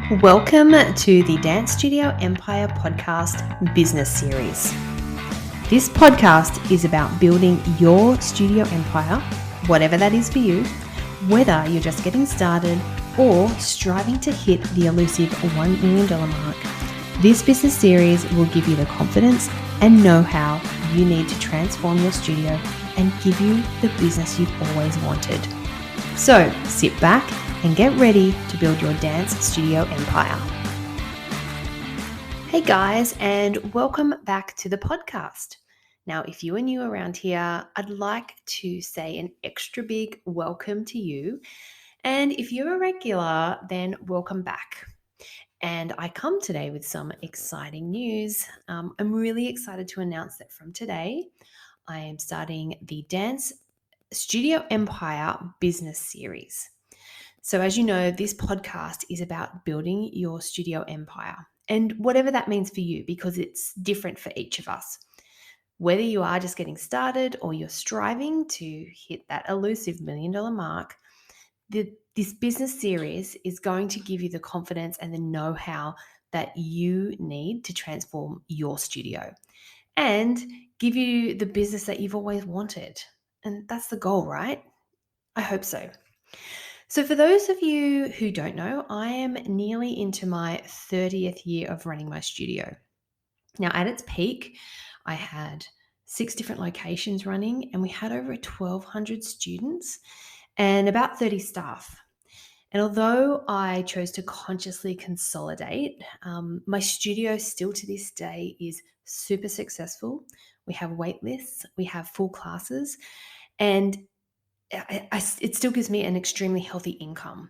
Welcome to the Dance Studio Empire podcast business series. This podcast is about building your studio empire, whatever that is for you, whether you're just getting started or striving to hit the elusive $1 million mark. This business series will give you the confidence and know-how you need to transform your studio and give you the business you've always wanted. So sit back and get ready to build your dance studio empire. Hey guys, and welcome back to the podcast. Now, if you are new around here, I'd like to say an extra big welcome to you. And if you're a regular, then welcome back. And I come today with some exciting news. I'm really excited to announce that from today, I am starting the Dance Studio Empire business series. So as you know, this podcast is about building your studio empire and whatever that means for you, because it's different for each of us. Whether you are just getting started or you're striving to hit that elusive $1 million mark, this business series is going to give you the confidence and the know-how that you need to transform your studio and give you the business that you've always wanted. And that's the goal, right? I hope so. So for those of you who don't know, I am nearly into my 30th year of running my studio. Now, at its peak, I had 6 different locations running, and we had over 1,200 students and about 30 staff. And although I chose to consciously consolidate, my studio still to this day is super successful. We have wait lists, we have full classes, and it still gives me an extremely healthy income.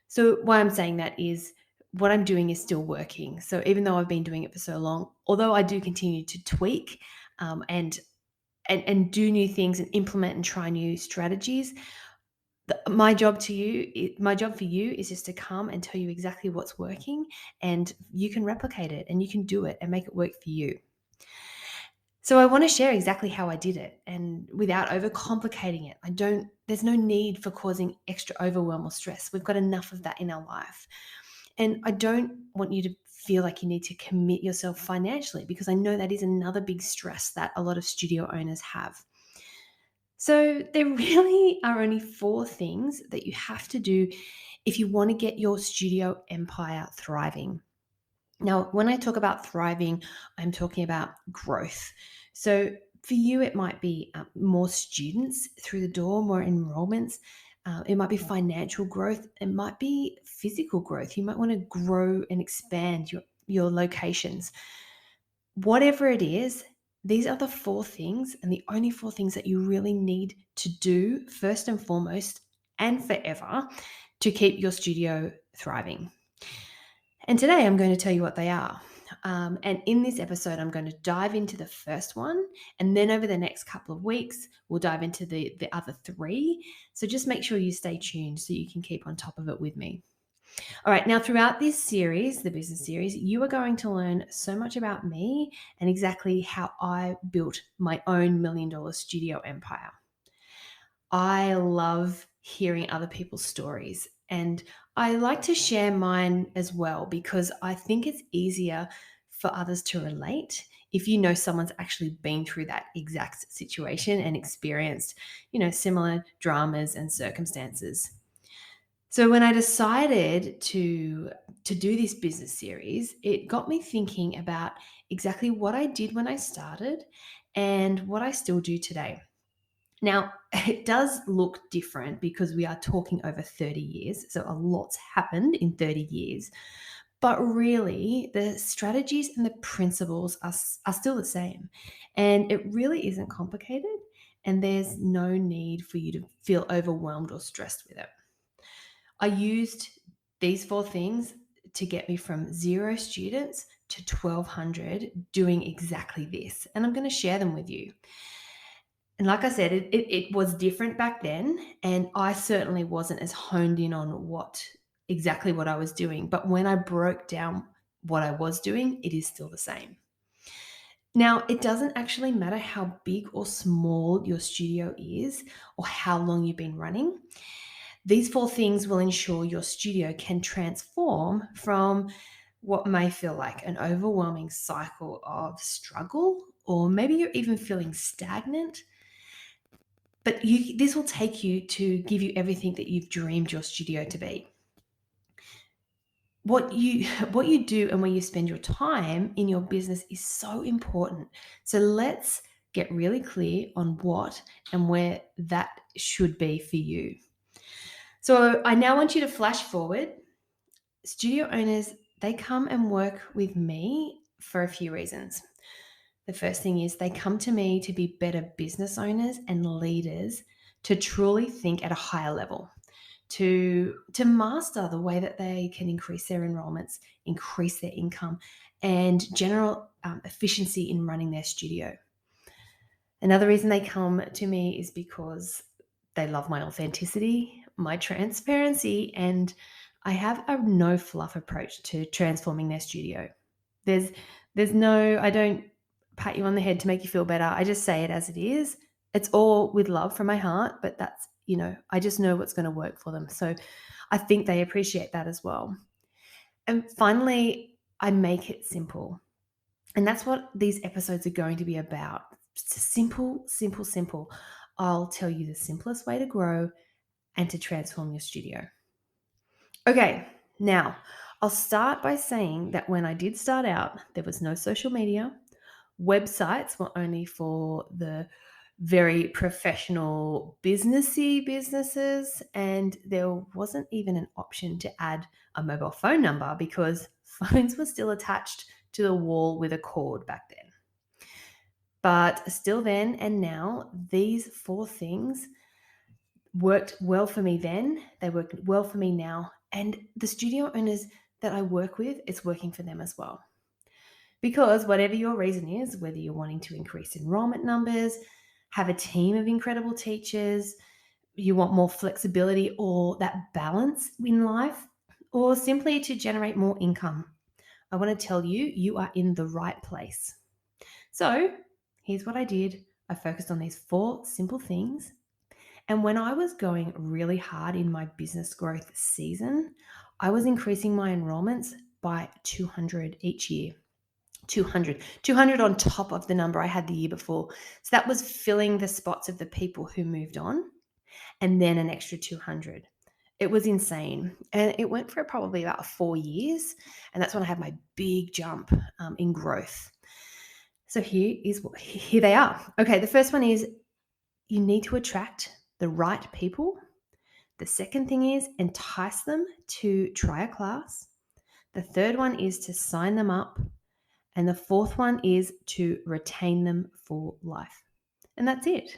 So why I'm saying that is what I'm doing is still working. So even though I've been doing it for so long, although I do continue to tweak and do new things and implement and try new strategies, my job for you is just to come and tell you exactly what's working, and you can replicate it and you can do it and make it work for you. So I want to share exactly how I did it, and without overcomplicating it. There's no need for causing extra overwhelm or stress. We've got enough of that in our life. And I don't want you to feel like you need to commit yourself financially, because I know that is another big stress that a lot of studio owners have. So there really are only 4 things that you have to do if you want to get your studio empire thriving. Now, when I talk about thriving, I'm talking about growth. So for you, it might be more students through the door, more enrollments. It might be financial growth. It might be physical growth. You might want to grow and expand your locations. Whatever it is, these are the 4 things, and the only 4 things that you really need to do first and foremost and forever to keep your studio thriving. And today I'm going to tell you what they are. And in this episode, I'm going to dive into the first one. And then over the next couple of weeks, we'll dive into the other 3. So just make sure you stay tuned so you can keep on top of it with me. All right. Now, throughout this series, the business series, you are going to learn so much about me and exactly how I built my own $1 million studio empire. I love hearing other people's stories, and I like to share mine as well, because I think it's easier for others to relate if you know someone's actually been through that exact situation and experienced, similar dramas and circumstances. So when I decided to do this business series, it got me thinking about exactly what I did when I started and what I still do today. Now, it does look different because we are talking over 30 years. So a lot's happened in 30 years. But really, the strategies and the principles are still the same. And it really isn't complicated. And there's no need for you to feel overwhelmed or stressed with it. I used these 4 things to get me from 0 students to 1,200 doing exactly this. And I'm going to share them with you. And like I said, it was different back then, and I certainly wasn't as honed in on exactly what I was doing. But when I broke down what I was doing, it is still the same. Now, it doesn't actually matter how big or small your studio is or how long you've been running. These four things will ensure your studio can transform from what may feel like an overwhelming cycle of struggle, or maybe you're even feeling stagnant. But this will take you to give you everything that you've dreamed your studio to be. What you what you do and where you spend your time in your business is so important. So let's get really clear on what and where that should be for you. So I now want you to flash forward. Studio owners, they come and work with me for a few reasons. The first thing is they come to me to be better business owners and leaders, to truly think at a higher level, to master the way that they can increase their enrollments, increase their income, and general efficiency in running their studio. Another reason they come to me is because they love my authenticity, my transparency, and I have a no fluff approach to transforming their studio. I don't pat you on the head to make you feel better. I just say it as it is. It's all with love from my heart, but I just know what's going to work for them. So I think they appreciate that as well. And finally, I make it simple. And that's what these episodes are going to be about. Simple, simple, simple. I'll tell you the simplest way to grow and to transform your studio. Okay, now I'll start by saying that when I did start out, there was no social media. Websites were only for the very professional businessy businesses, and there wasn't even an option to add a mobile phone number because phones were still attached to the wall with a cord back then. But still then and now, these four things worked well for me then, they work well for me now, and the studio owners that I work with, it's working for them as well. Because whatever your reason is, whether you're wanting to increase enrollment numbers, have a team of incredible teachers, you want more flexibility or that balance in life, or simply to generate more income, I want to tell you, you are in the right place. So here's what I did. I focused on these four simple things. And when I was going really hard in my business growth season, I was increasing my enrollments by 200 each year. 200 on top of the number I had the year before. So that was filling the spots of the people who moved on, and then an extra 200. It was insane. And it went for probably about 4 years. And that's when I had my big jump in growth. So here they are. Okay, the first one is you need to attract the right people. The second thing is entice them to try a class. The third one is to sign them up. And the fourth one is to retain them for life. And that's it.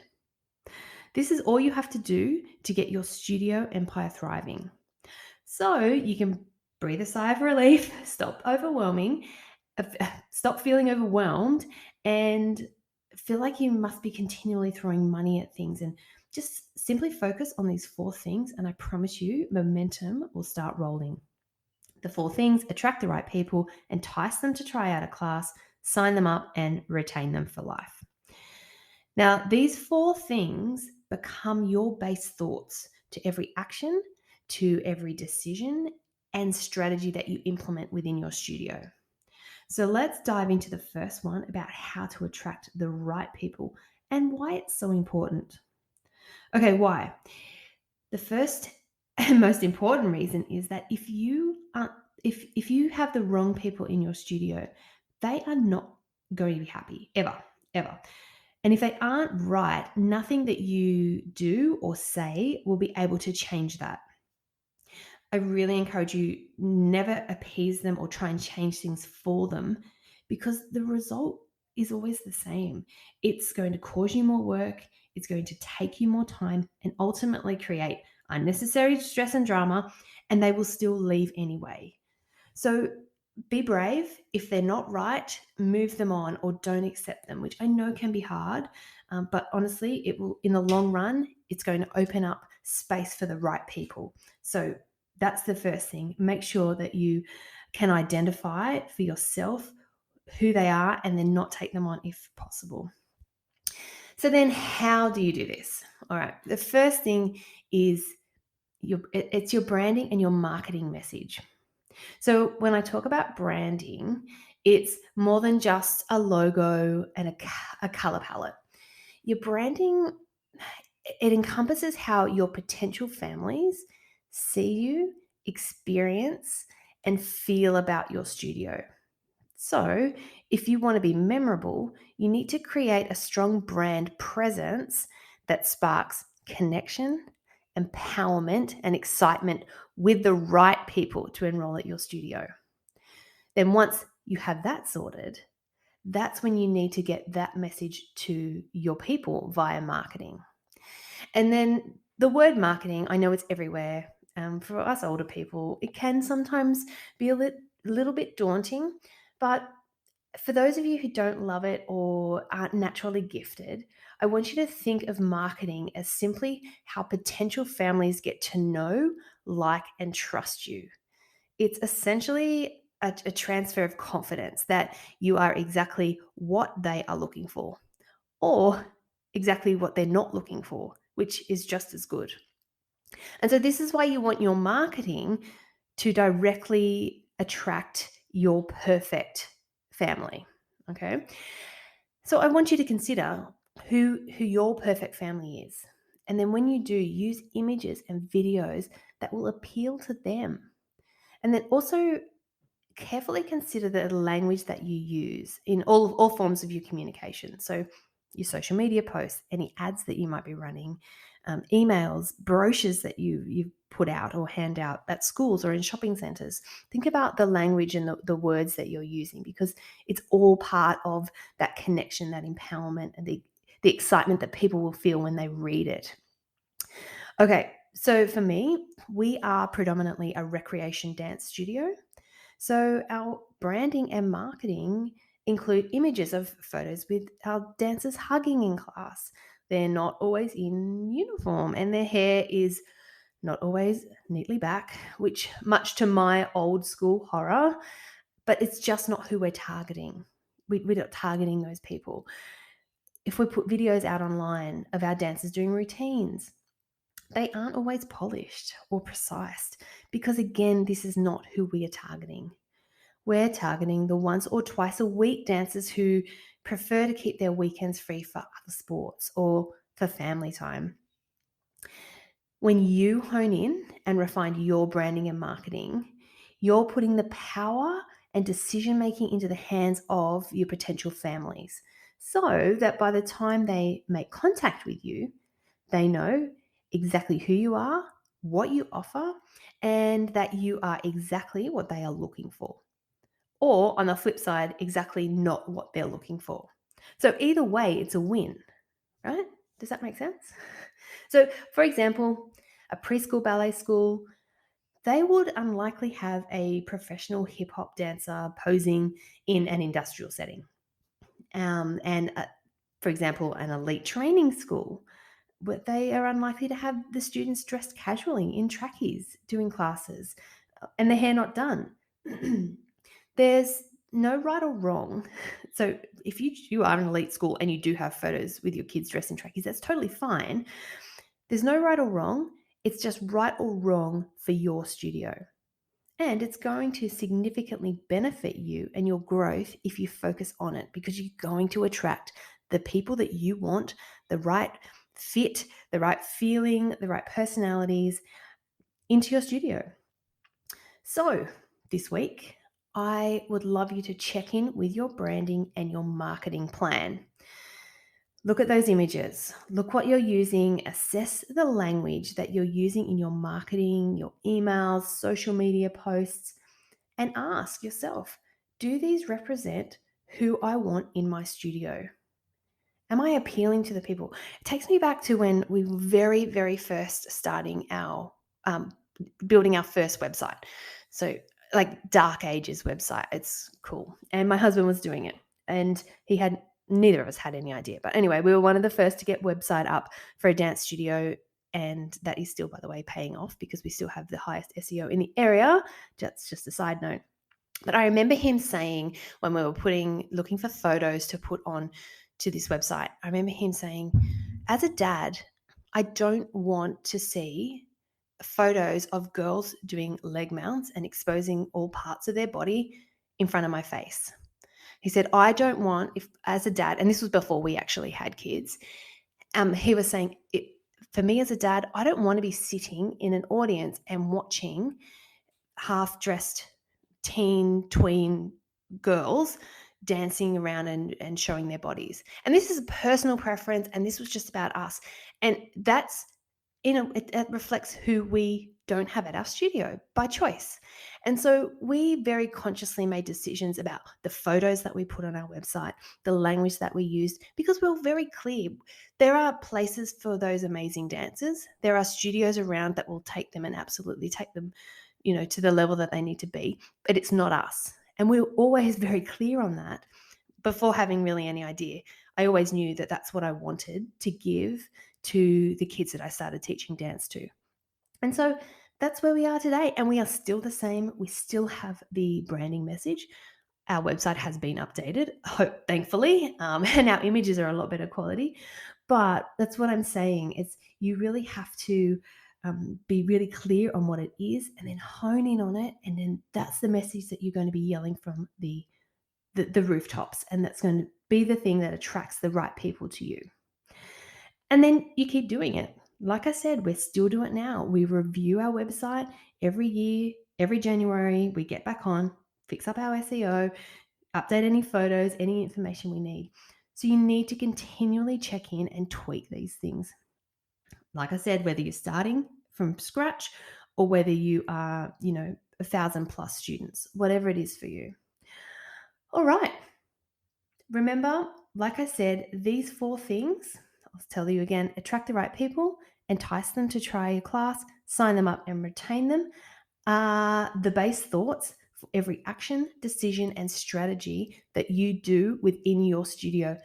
This is all you have to do to get your studio empire thriving. So you can breathe a sigh of relief, stop feeling overwhelmed, and feel like you must be continually throwing money at things, and just simply focus on these four things. And I promise you, momentum will start rolling. The four things: attract the right people, entice them to try out a class, sign them up, and retain them for life. Now, these four things become your base thoughts to every action, to every decision and strategy that you implement within your studio. So let's dive into the first one about how to attract the right people and why it's so important. Okay, why? The first and most important reason is that if you have the wrong people in your studio, they are not going to be happy ever. And if they aren't right, nothing that you do or say will be able to change that. I really encourage you, never appease them or try and change things for them, because the result is always the same. It's going to cause you more work, it's going to take you more time, and ultimately create unnecessary stress and drama, and they will still leave anyway. So be brave. If they're not right, move them on or don't accept them, which I know can be hard. But honestly, it will, in the long run, it's going to open up space for the right people. So that's the first thing. Make sure that you can identify for yourself who they are and then not take them on if possible. So then how do you do this? All right. The first thing is It's your branding and your marketing message. So when I talk about branding, it's more than just a logo and a color palette. Your branding, it encompasses how your potential families see you, experience, and feel about your studio. So, if you want to be memorable, you need to create a strong brand presence that sparks connection, empowerment, and excitement with the right people to enroll at your studio. Then, once you have that sorted, that's when you need to get that message to your people via marketing. And then the word marketing, I know it's everywhere. For us older people, it can sometimes be little bit daunting, but for those of you who don't love it or aren't naturally gifted, I want you to think of marketing as simply how potential families get to know, like, and trust you. It's essentially a transfer of confidence that you are exactly what they are looking for or exactly what they're not looking for, which is just as good. And so, this is why you want your marketing to directly attract your perfect family. Okay. So, I want you to consider who your perfect family is. And then, when you do, use images and videos that will appeal to them. And then also carefully consider the language that you use in all forms of your communication. So, your social media posts, any ads that you might be running, emails, brochures that you put out or hand out at schools or in shopping centers. Think about the language and the words that you're using because it's all part of that connection, that empowerment, and the excitement that people will feel when they read it. Okay, so for me, we are predominantly a recreation dance studio. So our branding and marketing include images of photos with our dancers hugging in class. They're not always in uniform and their hair is not always neatly back, which much to my old school horror, but it's just not who we're targeting. We're not targeting those people. If we put videos out online of our dancers doing routines, they aren't always polished or precise because, again, this is not who we are targeting. We're targeting the once or twice a week dancers who prefer to keep their weekends free for other sports or for family time. When you hone in and refine your branding and marketing, you're putting the power and decision making into the hands of your potential families so that by the time they make contact with you, they know exactly who you are, what you offer, and that you are exactly what they are looking for. Or on the flip side, exactly not what they're looking for. So either way, it's a win, right? Does that make sense? So, for example, a preschool ballet school, they would unlikely have a professional hip hop dancer posing in an industrial setting. For example, an elite training school, but they are unlikely to have the students dressed casually in trackies doing classes and their hair not done. There's no right or wrong. So if you are an elite school and you do have photos with your kids dressed in trackies, that's totally fine. There's no right or wrong. It's just right or wrong for your studio. And it's going to significantly benefit you and your growth if you focus on it because you're going to attract the people that you want, the right fit, the right feeling, the right personalities into your studio. So, this week, I would love you to check in with your branding and your marketing plan. Look at those images. Look what you're using. Assess the language that you're using in your marketing, your emails, social media posts, and ask yourself, do these represent who I want in my studio? Am I appealing to the people? It takes me back to when we were very, very first starting our building our first website. So, like Dark Ages website, it's cool. And my husband was doing it, and neither of us had any idea. But anyway, we were one of the first to get website up for a dance studio. And that is still, by the way, paying off because we still have the highest SEO in the area. That's just a side note. But I remember him saying when we were looking for photos to put on to this website, I remember him saying, as a dad, I don't want to see photos of girls doing leg mounts and exposing all parts of their body in front of my face. He said, I don't want, if as a dad, and this was before we actually had kids, he was saying, for me as a dad, I don't want to be sitting in an audience and watching half-dressed tween girls dancing around and showing their bodies. And this is a personal preference, and this was just about us. And that's, it reflects who we don't have at our studio by choice. And so we very consciously made decisions about the photos that we put on our website, the language that we used, because we were very clear. There are places for those amazing dancers. There are studios around that will take them and absolutely take them, to the level that they need to be, but it's not us. And we were always very clear on that before having really any idea. I always knew that that's what I wanted to give to the kids that I started teaching dance to. And so that's where we are today. And we are still the same. We still have the branding message. Our website has been updated, thankfully, and our images are a lot better quality. But that's what I'm saying, is you really have to be really clear on what it is and then hone in on it. And then that's the message that you're going to be yelling from the rooftops. And that's going to be the thing that attracts the right people to you. And then you keep doing it. Like I said, we're still doing it now. We review our website every year, every January. We get back on, fix up our SEO, update any photos, any information we need. So you need to continually check in and tweak these things. Like I said, whether you're starting from scratch or whether you are, 1,000+ students, whatever it is for you. All right. Remember, like I said, these 4 things, I'll tell you again: attract the right people, entice them to try your class, sign them up and retain them, are the base thoughts for every action, decision, and strategy that you do within your studio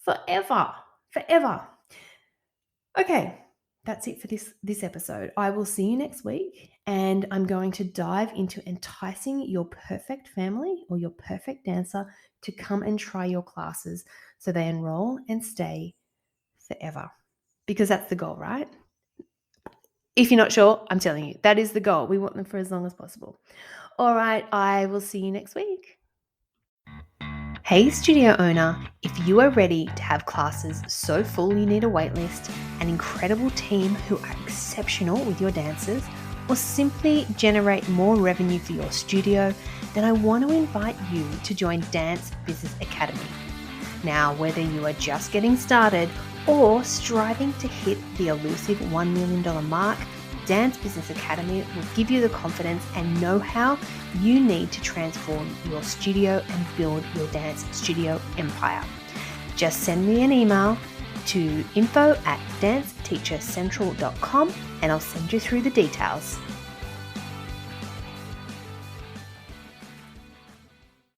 forever. Okay, that's it for this episode. I will see you next week, and I'm going to dive into enticing your perfect family or your perfect dancer to come and try your classes so they enroll and stay forever, because that's the goal, right? If you're not sure, I'm telling you, that is the goal. We want them for as long as possible. All right, I will see you next week. Hey studio owner, if you are ready to have classes so full you need a waitlist, an incredible team who are exceptional with your dancers, or simply generate more revenue for your studio, then I want to invite you to join Dance Business Academy. Now, whether you are just getting started or striving to hit the elusive $1 million mark, Dance Business Academy will give you the confidence and know-how you need to transform your studio and build your dance studio empire. Just send me an email to info@danceteachercentral.com and I'll send you through the details.